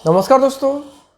नमस्कार दोस्तों,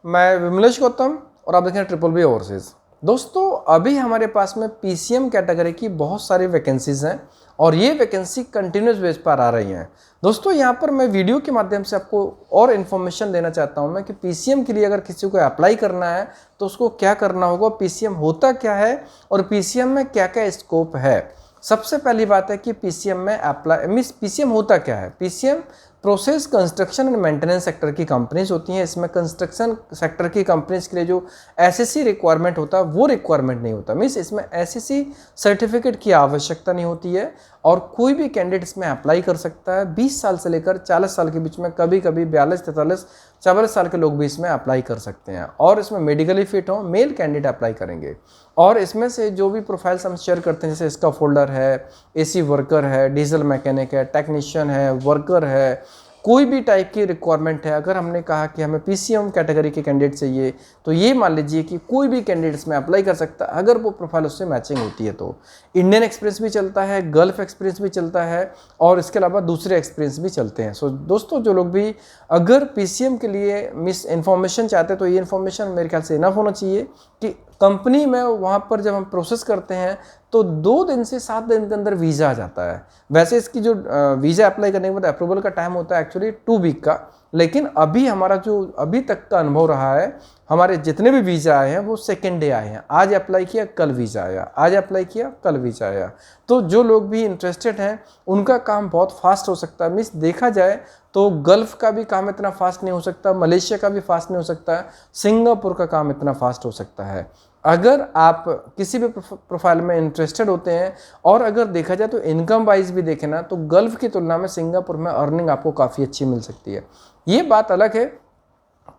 मैं विमलेश गौतम और आप देख रहे हैं ट्रिपल बी ओवरसीज। दोस्तों, अभी हमारे पास में पीसीएम कैटेगरी की बहुत सारी वैकेंसीज हैं और ये वैकेंसी कंटिन्यूस बेस पर आ रही हैं। दोस्तों, यहाँ पर मैं वीडियो के माध्यम से आपको और इन्फॉर्मेशन देना चाहता हूँ मैं कि पीसीएम के लिए अगर किसी को अप्लाई करना है तो उसको क्या करना होगा, पीसीएम होता क्या है और पीसीएम में क्या क्या स्कोप है। सबसे पहली बात है कि पीसीएम में अप्लाई मीन्स पीसीएम होता क्या है। PCM process construction and maintenance sector की कंपनीज होती हैं। इसमें कंस्ट्रक्शन सेक्टर की कंपनीज के लिए जो एसएससी रिक्वायरमेंट होता है वो रिक्वायरमेंट नहीं होता। मीन्स इसमें एसएससी सर्टिफिकेट की आवश्यकता नहीं होती है और कोई भी कैंडिडेट इसमें अप्लाई कर सकता है। 20 साल से लेकर 40 साल के बीच में, कभी कभी 42, 43, 44 साल के लोग भी इसमें अप्लाई कर सकते हैं और इसमें मेडिकली फिट हो मेल कैंडिडेट अप्लाई करेंगे। और इसमें से जो भी प्रोफाइल्स हम शेयर करते हैं, जैसे इसका फोल्डर है, एसी वर्कर है, डीजल मैकेनिक है, टेक्नीशियन है, वर्कर है, कोई भी टाइप की रिक्वायरमेंट है। अगर हमने कहा कि हमें पीसीएम कैटेगरी के कैंडिडेट चाहिए तो ये मान लीजिए कि कोई भी कैंडिडेट इसमें अप्लाई कर सकता है अगर वो प्रोफाइल उससे मैचिंग होती है। तो इंडियन एक्सपीरियंस भी चलता है, गल्फ एक्सपीरियंस भी चलता है और इसके अलावा दूसरे एक्सपीरियंस भी चलते हैं। सो दोस्तों, जो लोग भी अगर पीसीएम के लिए मिस इन्फॉर्मेशन चाहते हैं तो ये इन्फॉर्मेशन मेरे ख्याल से इनफ होना चाहिए कि कंपनी में वहाँ पर जब हम प्रोसेस करते हैं तो 2 दिन से 7 दिन के अंदर वीज़ा आ जाता है। वैसे इसकी जो वीज़ा अप्लाई करने के बाद अप्रूवल का टाइम होता है एक्चुअली 2 वीक का, लेकिन अभी हमारा जो अभी तक का अनुभव रहा है, हमारे जितने भी वीज़ा आए हैं वो सेकेंड डे आए हैं। आज अप्लाई किया कल वीज़ा आया, आज अप्लाई किया कल वीज़ा आया। तो जो लोग भी इंटरेस्टेड हैं उनका काम बहुत फास्ट हो सकता है। मीन्स देखा जाए तो गल्फ़ का भी काम इतना फास्ट नहीं हो सकता, मलेशिया का भी फास्ट नहीं हो सकता, सिंगापुर का काम इतना फास्ट हो सकता है। अगर आप किसी भी प्रोफाइल में इंटरेस्टेड होते हैं और अगर देखा जाए तो इनकम वाइज भी देखें ना तो गल्फ़ की तुलना में सिंगापुर में अर्निंग आपको काफ़ी अच्छी मिल सकती है। ये बात अलग है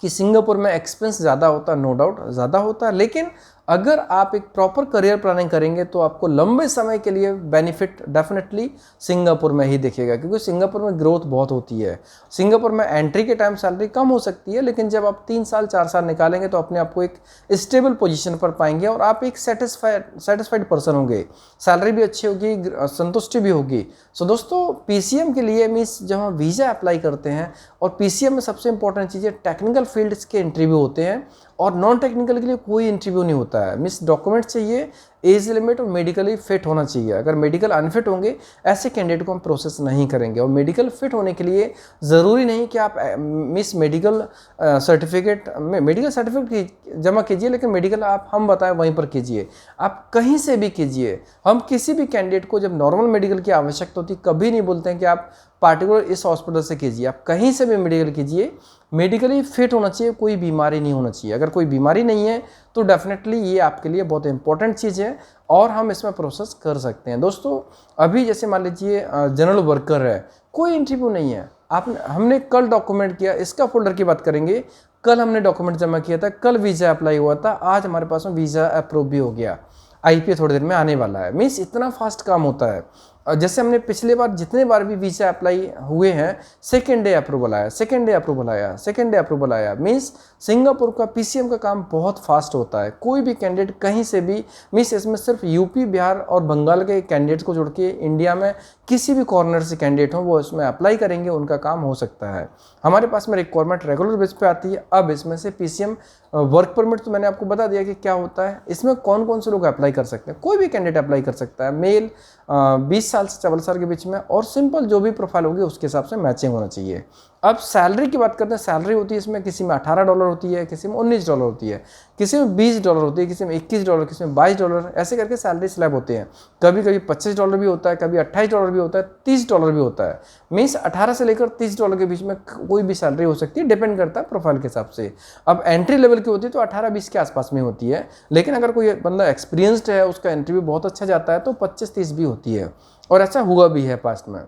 कि सिंगापुर में एक्सपेंस ज़्यादा होता है, नो डाउट ज़्यादा होता है, लेकिन अगर आप एक प्रॉपर करियर प्लानिंग करेंगे तो आपको लंबे समय के लिए बेनिफिट डेफिनेटली सिंगापुर में ही दिखेगा, क्योंकि सिंगापुर में ग्रोथ बहुत होती है। सिंगापुर में एंट्री के टाइम सैलरी कम हो सकती है, लेकिन जब आप 3 साल 4 साल निकालेंगे तो अपने आप को एक स्टेबल पोजीशन पर पाएंगे और आप एक सेटिस्फाइड पर्सन होंगे, सैलरी भी अच्छी होगी, संतुष्टि भी होगी। सो दोस्तों, पीसीएम के लिए मीन्स जब हम वीज़ा अप्लाई करते हैं और पीसीएम में सबसे इंपॉर्टेंट चीज़ है टेक्निकल फील्ड्स के इंटरव्यू होते हैं और नॉन टेक्निकल के लिए कोई इंटरव्यू नहीं होता है। मीन्स डॉक्यूमेंट चाहिए, एज लिमिट और मेडिकली फिट होना चाहिए। अगर मेडिकल अनफिट होंगे ऐसे कैंडिडेट को हम प्रोसेस नहीं करेंगे। और मेडिकल फिट होने के लिए ज़रूरी नहीं कि आप मिस मेडिकल सर्टिफिकेट जमा कीजिए, लेकिन मेडिकल आप हम बताएं वहीं पर कीजिए, आप कहीं से भी कीजिए। हम किसी भी कैंडिडेट को जब नॉर्मल मेडिकल की आवश्यकता होती है कभी नहीं बोलते हैं कि आप पार्टिकुलर इस हॉस्पिटल से कीजिए, आप कहीं से भी मेडिकल कीजिए। मेडिकली फिट होना चाहिए, कोई बीमारी नहीं होना चाहिए। अगर कोई बीमारी नहीं है तो डेफिनेटली ये आपके लिए बहुत इंपॉर्टेंट चीज़ है और हम इसमें प्रोसेस कर सकते हैं। दोस्तों, अभी जैसे मान लीजिए जनरल वर्कर है, कोई इंटरव्यू नहीं है, हमने कल डॉक्यूमेंट किया, इसका फोल्डर की बात करेंगे, कल हमने डॉक्यूमेंट जमा किया था, कल वीज़ा अप्लाई हुआ था, आज हमारे पास में वीज़ा अप्रूव भी हो गया, आईपीए थोड़ी देर में आने वाला है। मीन्स इतना फास्ट काम होता है। जैसे हमने पिछले बार जितने बार भी वीज़ा अप्लाई हुए हैं, सेकेंड डे अप्रूवल आया, सेकेंड डे अप्रूवल आया, सेकेंड डे अप्रूवल आया। मीन्स सिंगापुर का पीसीएम का काम बहुत फास्ट होता है। कोई भी कैंडिडेट कहीं से भी, मीन्स इसमें सिर्फ यूपी, बिहार और बंगाल के कैंडिडेट्स को जोड़ के इंडिया में किसी भी कॉर्नर से कैंडिडेट हो वो इसमें अप्लाई करेंगे, उनका काम हो सकता है। हमारे पास में रिक्वायरमेंट रेगुलर बेस पे आती है। अब इसमें से पीसीएम वर्क परमिट तो मैंने आपको बता दिया कि क्या होता है। इसमें कौन कौन से लोग अप्लाई कर सकते हैं, कोई भी कैंडिडेट अप्लाई कर सकता है, मेल 20 साल से 44 साल के बीच में, और सिंपल जो भी प्रोफाइल होगी उसके हिसाब से मैचिंग होना चाहिए। अब सैलरी की बात करते हैं। सैलरी होती है इसमें किसी में $18 होती है, किसी में $19 होती है, किसी में $20 होती है, किसी में $21, किसी में $22, ऐसे करके सैलरी स्लैब होते हैं। कभी कभी $25 भी होता है, कभी $28 भी होता है, $30 भी होता है। मीन्स 18 से लेकर $30 के बीच में कोई भी सैलरी हो सकती है, डिपेंड करता है प्रोफाइल के हिसाब से। अब एंट्री लेवल की होती है तो 18-20 के आसपास में होती है, लेकिन अगर कोई बंदा एक्सपीरियंस्ड है, उसका इंटरव्यू बहुत अच्छा जाता है तो 25-30 भी होती है, और ऐसा हुआ भी है पास्ट में।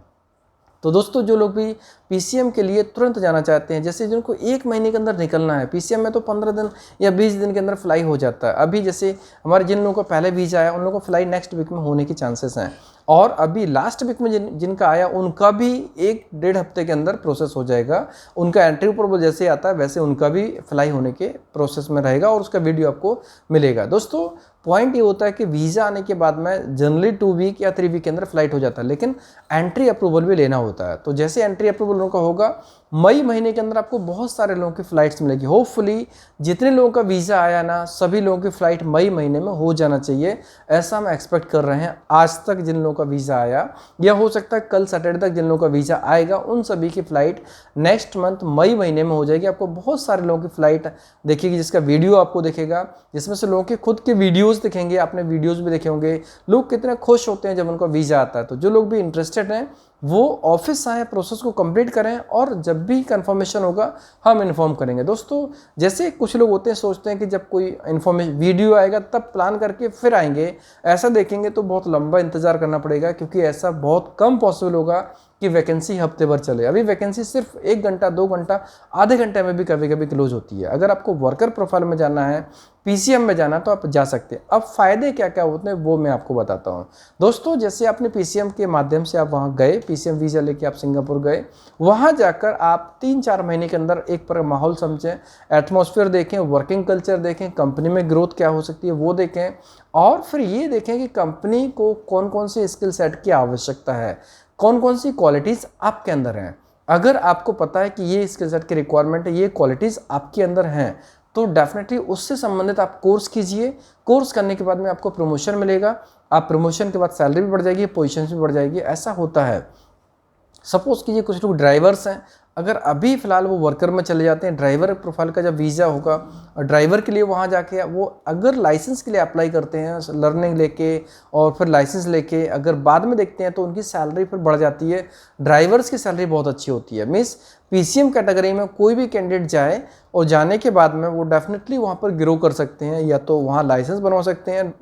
तो दोस्तों, जो लोग भी पीसीएम के लिए तुरंत जाना चाहते हैं, जैसे जिनको 1 महीने के अंदर निकलना है, पीसीएम में तो 15 दिन या 20 दिन के अंदर फ्लाई हो जाता है। अभी जैसे हमारे जिन लोगों को पहले वीज़ा आया उन लोगों को फ्लाई नेक्स्ट वीक में होने की चांसेस हैं, और अभी लास्ट वीक में जिनका आया उनका भी 1-1.5 हफ्ते के अंदर प्रोसेस हो जाएगा। उनका एंट्री अप्रूवल जैसे आता है वैसे उनका भी फ्लाई होने के प्रोसेस में रहेगा और उसका वीडियो आपको मिलेगा। दोस्तों, पॉइंट ये होता है कि वीज़ा आने के बाद में जनरली 2 वीक या 3 वीक के अंदर फ्लाइट हो जाता है, लेकिन एंट्री अप्रूवल भी लेना होता है। तो जैसे एंट्री अप्रूवल उनका होगा मई महीने के अंदर आपको बहुत सारे लोगों की फ़्लाइट्स मिलेगी। होपफुली जितने लोगों का वीज़ा आया ना, सभी लोगों की फ़्लाइट मई महीने में हो जाना चाहिए, ऐसा हम एक्सपेक्ट कर रहे हैं। आज तक जिन लोगों का वीज़ा आया, या हो सकता है कल सैटरडे तक जिन लोगों का वीज़ा आएगा, उन सभी की फ़्लाइट नेक्स्ट मंथ मई महीने में हो जाएगी। आपको बहुत सारे लोगों की फ़्लाइट दिखेगी, जिसका वीडियो आपको दिखेगा, जिसमें से लोगों के खुद के वीडियोज़ दिखेंगे। आपने वीडियोज़ भी देखे होंगे, लोग कितने खुश होते हैं जब उनका वीज़ा आता है। तो जो लोग भी इंटरेस्टेड हैं वो ऑफिस आए, प्रोसेस को कंप्लीट करें, और जब भी कंफर्मेशन होगा हम इन्फॉर्म करेंगे। दोस्तों, जैसे कुछ लोग होते हैं, सोचते हैं कि जब कोई इन्फॉर्मेशन वीडियो आएगा तब प्लान करके फिर आएंगे, ऐसा देखेंगे तो बहुत लंबा इंतजार करना पड़ेगा, क्योंकि ऐसा बहुत कम पॉसिबल होगा कि वैकेंसी हफ्ते भर चले। अभी वैकेंसी सिर्फ 1 घंटा 2 घंटा आधे घंटे में भी कभी कभी क्लोज होती है। अगर आपको वर्कर प्रोफाइल में जाना है, पीसीएम में जाना, तो आप जा सकते हैं। अब फायदे क्या क्या होते हैं वो मैं आपको बताता हूँ। दोस्तों, जैसे आपने पीसीएम के माध्यम से आप वहाँ गए, पीसीएम वीज़ा लेके आप सिंगापुर गए, वहाँ जाकर आप 3-4 महीने के अंदर एक पर माहौल समझें, एटमॉस्फेयर देखें, वर्किंग कल्चर देखें, कंपनी में ग्रोथ क्या हो सकती है वो देखें, और फिर ये देखें कि कंपनी को कौन कौन से स्किल सेट की आवश्यकता है, कौन कौन सी क्वालिटीज़ आपके अंदर हैं। अगर आपको पता है कि ये स्किल सेट की रिक्वायरमेंट है, ये क्वालिटीज़ आपके अंदर हैं, तो डेफिनेटली उससे संबंधित आप कोर्स कीजिए। कोर्स करने के बाद में आपको प्रमोशन मिलेगा, आप प्रमोशन के बाद सैलरी भी बढ़ जाएगी, पोजीशन भी बढ़ जाएगी। ऐसा होता है। सपोज कीजिए कुछ लोग ड्राइवर्स हैं, अगर अभी फ़िलहाल वो वर्कर में चले जाते हैं, ड्राइवर प्रोफाइल का जब वीज़ा होगा, और ड्राइवर के लिए वहाँ जाके वो अगर लाइसेंस के लिए अप्लाई करते हैं, लर्निंग लेके और फिर लाइसेंस लेके अगर बाद में देखते हैं, तो उनकी सैलरी फिर बढ़ जाती है। ड्राइवर्स की सैलरी बहुत अच्छी होती है। मीन्स पीसीएम कैटेगरी में कोई भी कैंडिडेट जाए, और जाने के बाद में वो डेफिनेटली वहाँ पर ग्रो कर सकते हैं, या तो वहाँ लाइसेंस बनवा सकते हैं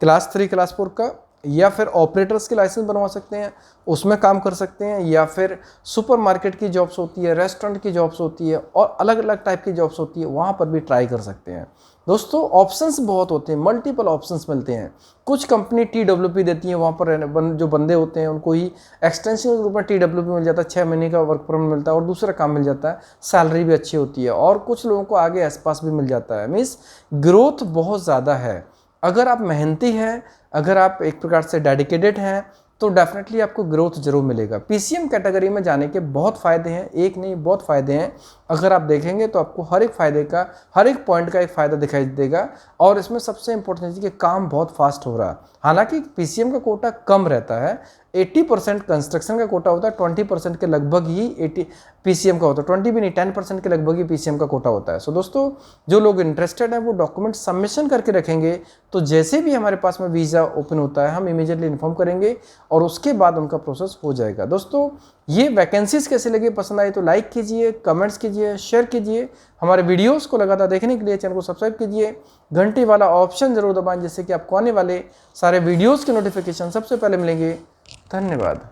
क्लास 3 क्लास 4 का, या फिर ऑपरेटर्स के लाइसेंस बनवा सकते हैं, उसमें काम कर सकते हैं, या फिर सुपरमार्केट की जॉब्स होती है, रेस्टोरेंट की जॉब्स होती है, और अलग अलग टाइप की जॉब्स होती है, वहाँ पर भी ट्राई कर सकते हैं। दोस्तों, ऑप्शंस बहुत होते हैं, मल्टीपल ऑप्शंस मिलते हैं। कुछ कंपनी टीडब्ल्यूपी देती है, वहाँ पर जो बंदे होते हैं उनको ही एक्सटेंशन के रूप में टीडब्ल्यूपी मिल जाता है, 6 महीने का वर्क परमिट मिलता है और दूसरा काम मिल जाता है, सैलरी भी अच्छी होती है, और कुछ लोगों को आगे आसपास भी मिल जाता है। मीन्स ग्रोथ बहुत ज़्यादा है। अगर आप मेहनती हैं, अगर आप एक प्रकार से डेडिकेटेड हैं, तो डेफिनेटली आपको ग्रोथ जरूर मिलेगा। पीसीएम कैटेगरी में जाने के बहुत फ़ायदे हैं, एक नहीं बहुत फ़ायदे हैं। अगर आप देखेंगे तो आपको हर एक फ़ायदे का, हर एक पॉइंट का एक फ़ायदा दिखाई देगा। और इसमें सबसे इंपॉर्टेंट चीज़ कि काम बहुत फास्ट हो रहा है। हालांकि पीसीएम का कोटा कम रहता है, 80% कंस्ट्रक्शन का कोटा होता है, 20% के लगभग ही 80 पीसीएम का होता है, 20 भी नहीं 10% के लगभग ही पीसीएम का कोटा होता है। सो दोस्तों, जो लोग इंटरेस्टेड हैं वो डॉक्यूमेंट सबमिशन करके रखेंगे, तो जैसे भी हमारे पास में वीज़ा ओपन होता है हम इमीडिएटली इन्फॉर्म करेंगे, और उसके बाद उनका प्रोसेस हो जाएगा। दोस्तों, ये वैकेंसीज कैसे लगे, पसंद आई तो लाइक कीजिए, कमेंट्स कीजिए, शेयर कीजिए। हमारे वीडियोस को लगातार देखने के लिए चैनल को सब्सक्राइब कीजिए, घंटी वाला ऑप्शन जरूर दबाएं, जिससे कि आपको आने वाले सारे वीडियोस के नोटिफिकेशन सबसे पहले मिलेंगे। धन्यवाद।